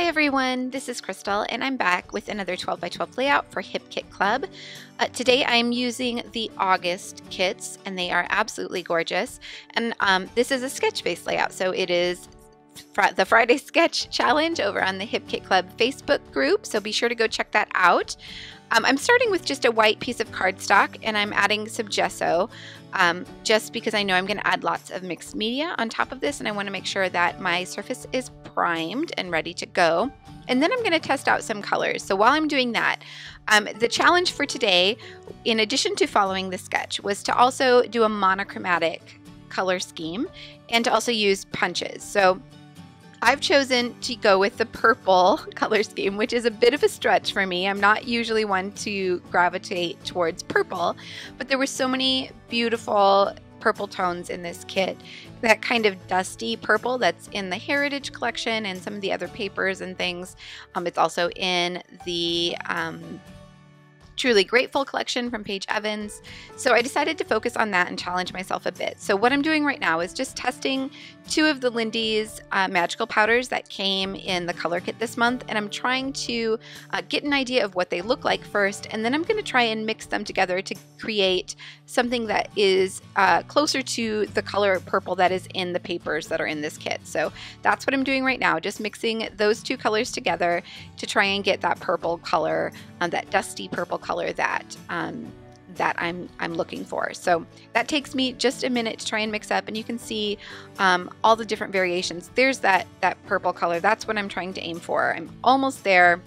Hi everyone, this is Crystal and I'm back with another 12 by 12 layout for Hip Kit Club. Today I'm using the August kits and they are absolutely gorgeous. And this is a sketch-based layout, so it is the Friday Sketch Challenge over on the Hip Kit Club Facebook group, so be sure to go check that out. I'm starting with just a white piece of cardstock and I'm adding some gesso just because I know I'm going to add lots of mixed media on top of this, and I want to make sure that my surface is primed and ready to go. And then I'm going to test out some colors. So while I'm doing that, the challenge for today, in addition to following the sketch, was to also do a monochromatic color scheme and to also use punches. So I've chosen to go with the purple color scheme, which is a bit of a stretch for me. I'm not usually one to gravitate towards purple, but there were so many beautiful purple tones in this kit. That kind of dusty purple that's in the Heritage collection and some of the other papers and things. It's also in the Truly Grateful collection from Paige Evans. So I decided to focus on that and challenge myself a bit. So what I'm doing right now is just testing two of the Lindy's magical powders that came in the color kit this month, and I'm trying to get an idea of what they look like first, and then I'm going to try and mix them together to create something that is closer to the color purple that is in the papers that are in this kit. So that's what I'm doing right now, just mixing those two colors together to try and get that purple color, that dusty purple color that that I'm looking for. So that takes me just a minute to try and mix up, and you can see all the different variations. There's that purple color. That's what I'm trying to aim for. I'm almost there,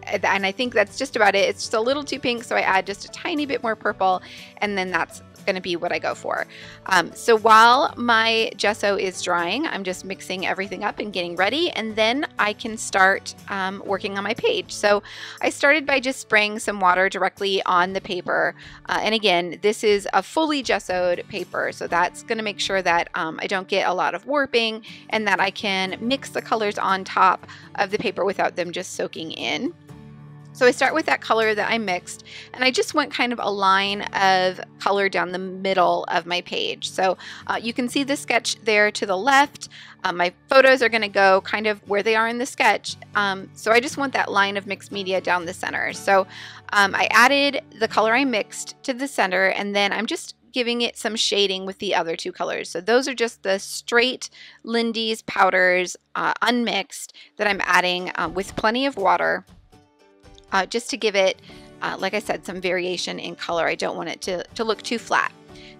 and I think that's just about it. It's just a little too pink, so I add just a tiny bit more purple, and then that's going to be what I go for. So while my gesso is drying, I'm just mixing everything up and getting ready, and then I can start working on my page. So I started by just spraying some water directly on the paper, and again, this is a fully gessoed paper, so that's going to make sure that I don't get a lot of warping and that I can mix the colors on top of the paper without them just soaking in. So I start with that color that I mixed, and I just want kind of a line of color down the middle of my page. So you can see the sketch there to the left. My photos are going to go kind of where they are in the sketch. So I just want that line of mixed media down the center. So I added the color I mixed to the center, and then I'm just giving it some shading with the other two colors. So those are just the straight Lindy's powders, unmixed, that I'm adding with plenty of water. Just to give it, like I said, some variation in color. I don't want it to look too flat.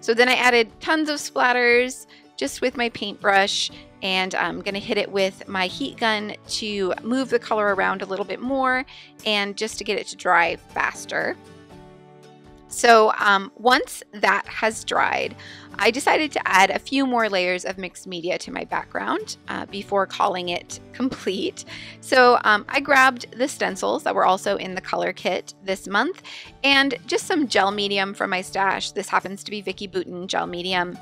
So then I added tons of splatters just with my paintbrush, and I'm going to hit it with my heat gun to move the color around a little bit more and just to get it to dry faster. So once that has dried, I decided to add a few more layers of mixed media to my background before calling it complete. So I grabbed the stencils that were also in the color kit this month and just some gel medium from my stash. This happens to be Vicki Boutin gel medium.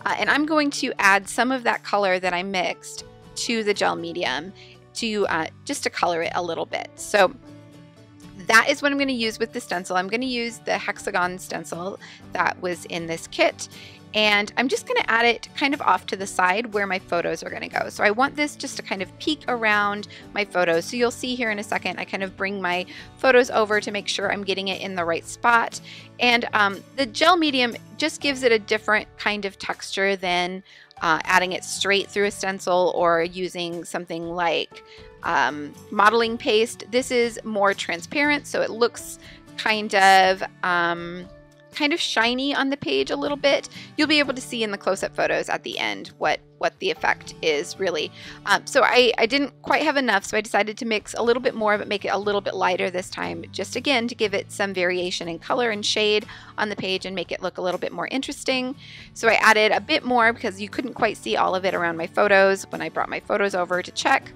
And I'm going to add some of that color that I mixed to the gel medium to just to color it a little bit. So that is what I'm going to use with the stencil. I'm going to use the hexagon stencil that was in this kit, and I'm just going to add it kind of off to the side where my photos are going to go. So I want this just to kind of peek around my photos. So you'll see here in a second, I kind of bring my photos over to make sure I'm getting it in the right spot. And the gel medium just gives it a different kind of texture than adding it straight through a stencil or using something like modeling paste. This is more transparent, so it looks kind of shiny on the page a little bit. You'll be able to see in the close-up photos at the end what the effect is really. So I didn't quite have enough, so I decided to mix a little bit more, but make it a little bit lighter this time, just again to give it some variation in color and shade on the page and make it look a little bit more interesting. So I added a bit more because you couldn't quite see all of it around my photos when I brought my photos over to check.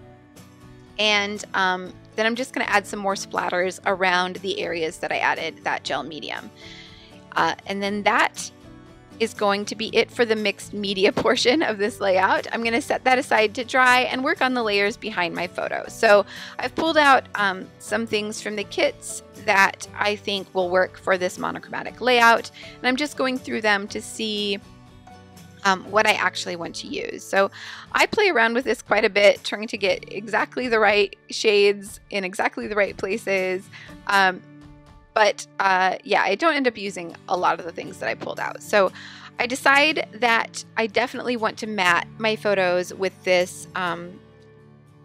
And then I'm just going to add some more splatters around the areas that I added that gel medium. And then that is going to be it for the mixed media portion of this layout. I'm going to set that aside to dry and work on the layers behind my photo. So I've pulled out some things from the kits that I think will work for this monochromatic layout, and I'm just going through them to see what I actually want to use. So I play around with this quite a bit, trying to get exactly the right shades in exactly the right places. Yeah, I don't end up using a lot of the things that I pulled out. So I decide that I definitely want to mat my photos with this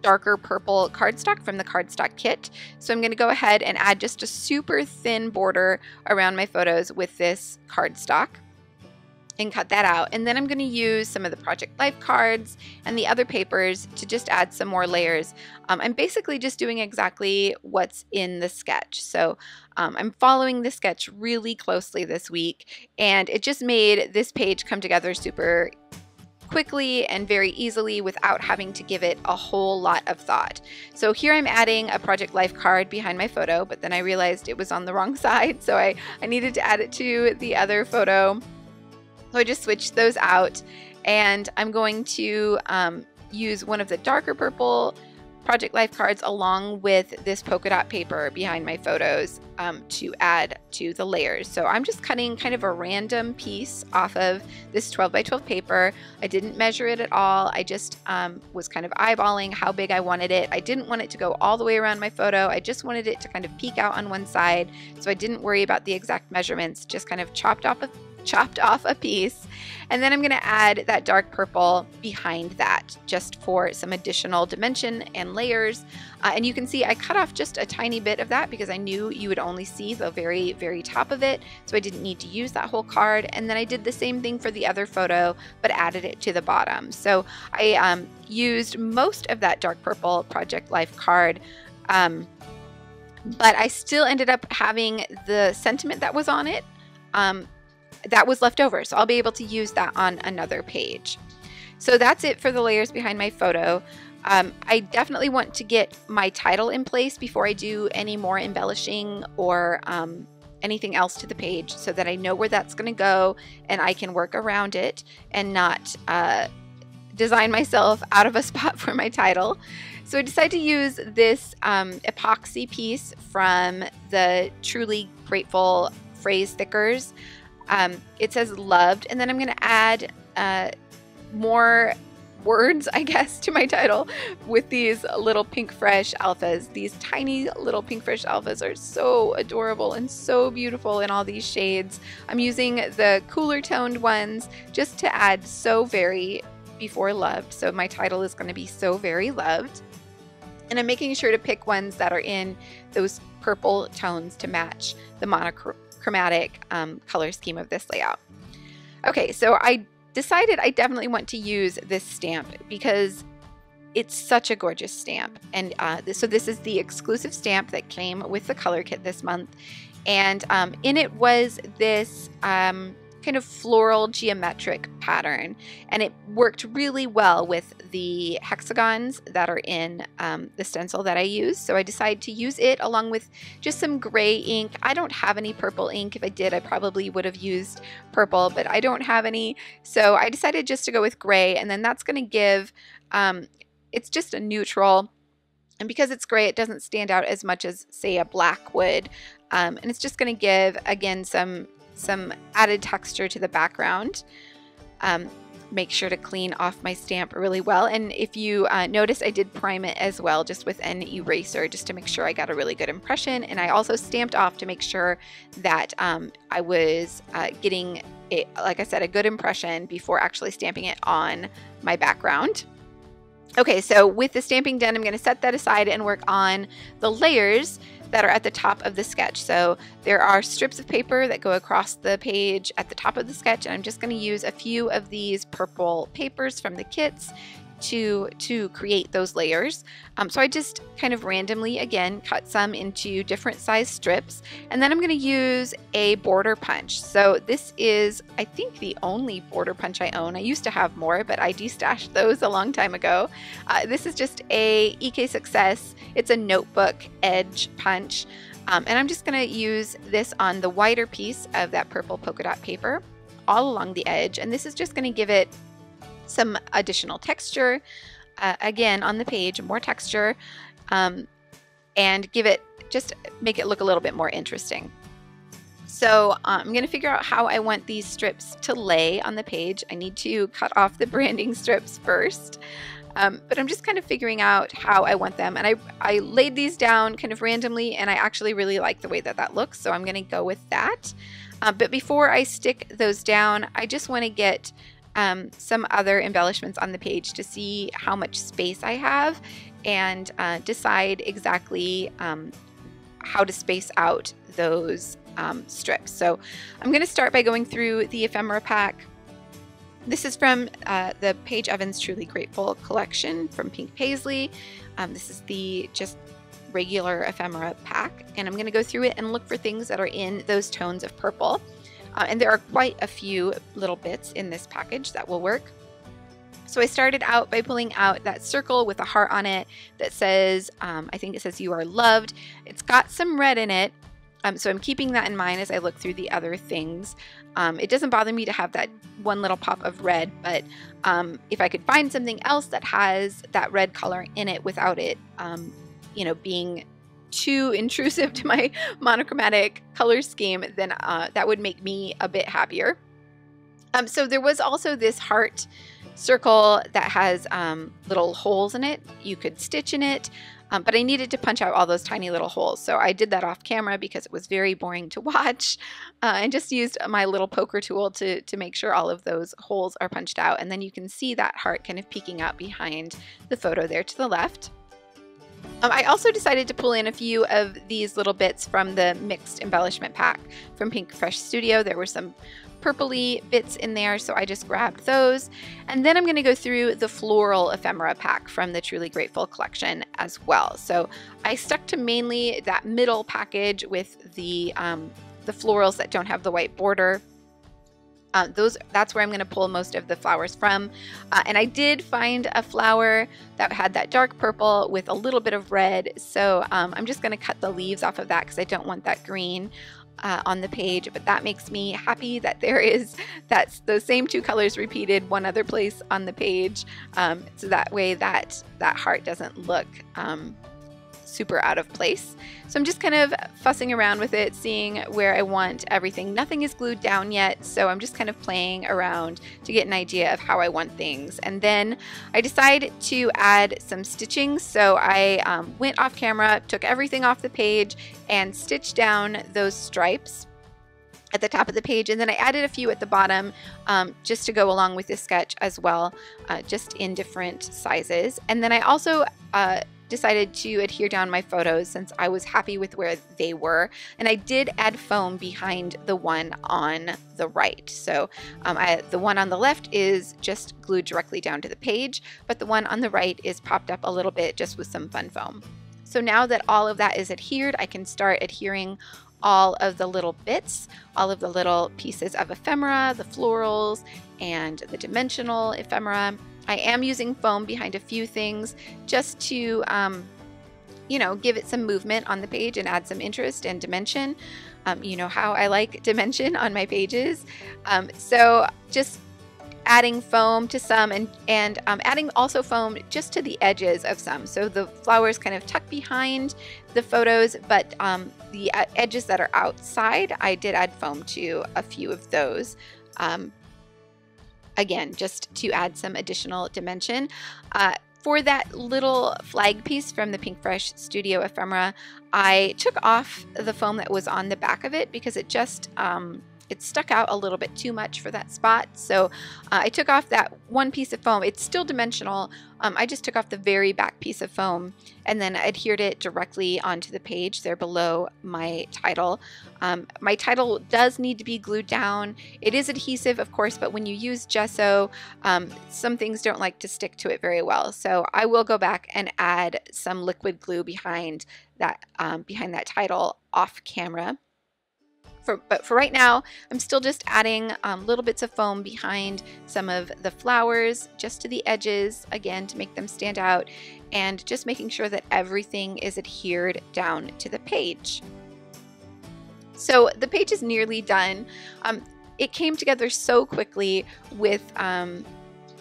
darker purple cardstock from the cardstock kit. So I'm going to go ahead and add just a super thin border around my photos with this cardstock and cut that out. And then I'm going to use some of the Project Life cards and the other papers to just add some more layers. I'm basically just doing exactly what's in the sketch. So I'm following the sketch really closely this week, and it just made this page come together super quickly and very easily without having to give it a whole lot of thought. So here I'm adding a Project Life card behind my photo, but then I realized it was on the wrong side, so I needed to add it to the other photo. So I just switched those out, and I'm going to use one of the darker purple Project Life cards along with this polka dot paper behind my photos to add to the layers. So I'm just cutting kind of a random piece off of this 12 by 12 paper. I didn't measure it at all. I just was kind of eyeballing how big I wanted it. I didn't want it to go all the way around my photo. I just wanted it to kind of peek out on one side. So I didn't worry about the exact measurements, just kind of chopped off a piece. And then I'm going to add that dark purple behind that just for some additional dimension and layers. And you can see I cut off just a tiny bit of that because I knew you would only see the very, very top of it. So I didn't need to use that whole card. And then I did the same thing for the other photo, but added it to the bottom. So I used most of that dark purple Project Life card, but I still ended up having the sentiment that was on it that was left over. So I'll be able to use that on another page. So that's it for the layers behind my photo. I definitely want to get my title in place before I do any more embellishing or anything else to the page so that I know where that's going to go and I can work around it and not design myself out of a spot for my title. So I decided to use this epoxy piece from the Truly Grateful phrase stickers. It says loved, and then I'm going to add more words, I guess, to my title with these little pink fresh alphas. These tiny little pink fresh alphas are so adorable and so beautiful in all these shades. I'm using the cooler toned ones just to add so very before loved. So my title is going to be So Very Loved. And I'm making sure to pick ones that are in those purple tones to match the monochromatic color scheme of this layout. Okay, so I decided I definitely want to use this stamp because it's such a gorgeous stamp. And so this is the exclusive stamp that came with the color kit this month. And in it was this kind of floral geometric pattern, and it worked really well with the hexagons that are in the stencil that I use. So I decided to use it along with just some gray ink. I don't have any purple ink. If I did, I probably would have used purple, but I don't have any. So I decided just to go with gray, and then that's going to give, it's just a neutral. And because it's gray, it doesn't stand out as much as, say, a black would. And it's just going to give, again, some added texture to the background. Make sure to clean off my stamp really well. And if you notice, I did prime it as well, just with an eraser, just to make sure I got a really good impression. And I also stamped off to make sure that I was getting, like I said, a good impression before actually stamping it on my background. Okay, so with the stamping done, I'm going to set that aside and work on the layers that are at the top of the sketch. So there are strips of paper that go across the page at the top of the sketch, and I'm just going to use a few of these purple papers from the kits to create those layers. So I just kind of randomly, again, cut some into different size strips, and then I'm going to use a border punch. So this is, I think, the only border punch I own. I used to have more, but I destashed those a long time ago. This is just a EK Success. It's a notebook edge punch, and I'm just going to use this on the wider piece of that purple polka dot paper all along the edge, and this is just going to give it some additional texture, again on the page, more texture, and give it, just make it look a little bit more interesting. So I'm going to figure out how I want these strips to lay on the page. I need to cut off the branding strips first. But I'm just kind of figuring out how I want them. And I laid these down kind of randomly, and I actually really like the way that that looks. So I'm going to go with that. But before I stick those down, I just want to get some other embellishments on the page to see how much space I have and decide exactly how to space out those strips. So I'm going to start by going through the ephemera pack. This is from the Paige Evans Truly Grateful collection from Pink Paisley. This is the just regular ephemera pack, and I'm going to go through it and look for things that are in those tones of purple. And there are quite a few little bits in this package that will work. So I started out by pulling out that circle with a heart on it that says, I think it says "You are loved." It's got some red in it. So I'm keeping that in mind as I look through the other things. It doesn't bother me to have that one little pop of red, but if I could find something else that has that red color in it without it, you know, being too intrusive to my monochromatic color scheme, then that would make me a bit happier. So there was also this heart circle that has little holes in it. You could stitch in it. But I needed to punch out all those tiny little holes. So I did that off camera because it was very boring to watch, and just used my little poker tool to make sure all of those holes are punched out. And then you can see that heart kind of peeking out behind the photo there to the left. I also decided to pull in a few of these little bits from the mixed embellishment pack from Pink Fresh Studio. There were some purpley bits in there, so I just grabbed those. And then I'm going to go through the floral ephemera pack from the Truly Grateful collection as well. So I stuck to mainly that middle package with the florals that don't have the white border. That's where I'm going to pull most of the flowers from. And I did find a flower that had that dark purple with a little bit of red. So I'm just going to cut the leaves off of that because I don't want that green on the page, but that makes me happy that that's those same two colors repeated one other place on the page, so that way that heart doesn't look super out of place. So I'm just kind of fussing around with it, seeing where I want everything. Nothing is glued down yet, so I'm just kind of playing around to get an idea of how I want things. And then I decided to add some stitching, so I went off camera, took everything off the page, and stitched down those stripes at the top of the page, and then I added a few at the bottom just to go along with this sketch as well, just in different sizes. And then I also decided to adhere down my photos since I was happy with where they were, and I did add foam behind the one on the right. So the one on the left is just glued directly down to the page, but the one on the right is popped up a little bit just with some fun foam. So now that all of that is adhered, I can start adhering all of the little bits, all of the little pieces of ephemera, the florals, and the dimensional ephemera. I am using foam behind a few things just to, you know, give it some movement on the page and add some interest and dimension. You know how I like dimension on my pages. So just adding foam to some and adding also foam just to the edges of some. So the flowers kind of tuck behind the photos, but the edges that are outside, I did add foam to a few of those. Again, just to add some additional dimension. For that little flag piece from the Pink Fresh Studio ephemera, I took off the foam that was on the back of it because it just it stuck out a little bit too much for that spot. So I took off that one piece of foam. It's still dimensional. I just took off the very back piece of foam and then adhered it directly onto the page there below my title. My title does need to be glued down. It is adhesive, of course, but when you use gesso, some things don't like to stick to it very well. So I will go back and add some liquid glue behind that title off camera. But for right now, I'm still just adding little bits of foam behind some of the flowers, just to the edges, again, to make them stand out, and just making sure that everything is adhered down to the page. So the page is nearly done. It came together so quickly with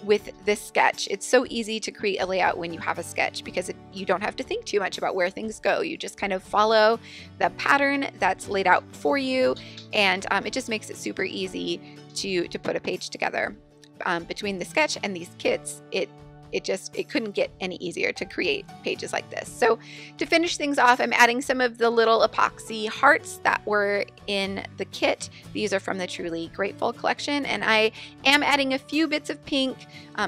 with this sketch. It's so easy to create a layout when you have a sketch because you don't have to think too much about where things go. You just kind of follow the pattern that's laid out for you, and it just makes it super easy to put a page together. Between the sketch and these kits, it couldn't get any easier to create pages like this. So to finish things off, I'm adding some of the little epoxy hearts that were in the kit. These are from the Truly Grateful collection, and I am adding a few bits of pink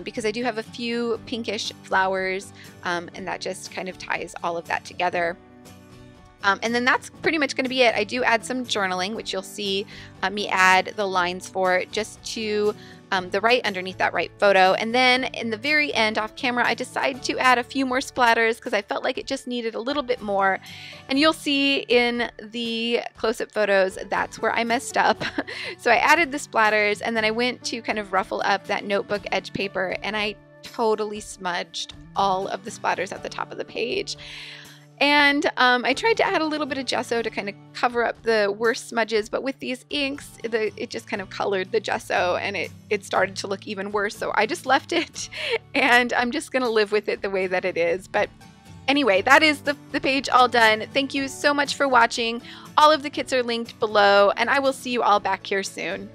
because I do have a few pinkish flowers, and that just kind of ties all of that together. And then that's pretty much going to be it. I do add some journaling, which you'll see me add the lines for just to the right underneath that right photo. And then in the very end off camera, I decided to add a few more splatters because I felt like it just needed a little bit more. And you'll see in the close-up photos, that's where I messed up. So I added the splatters, and then I went to kind of ruffle up that notebook edge paper, and I totally smudged all of the splatters at the top of the page. And I tried to add a little bit of gesso to kind of cover up the worst smudges, but with these inks, it just kind of colored the gesso, and it started to look even worse. So I just left it, and I'm just going to live with it the way that it is. But anyway, that is the page all done. Thank you so much for watching. All of the kits are linked below, and I will see you all back here soon.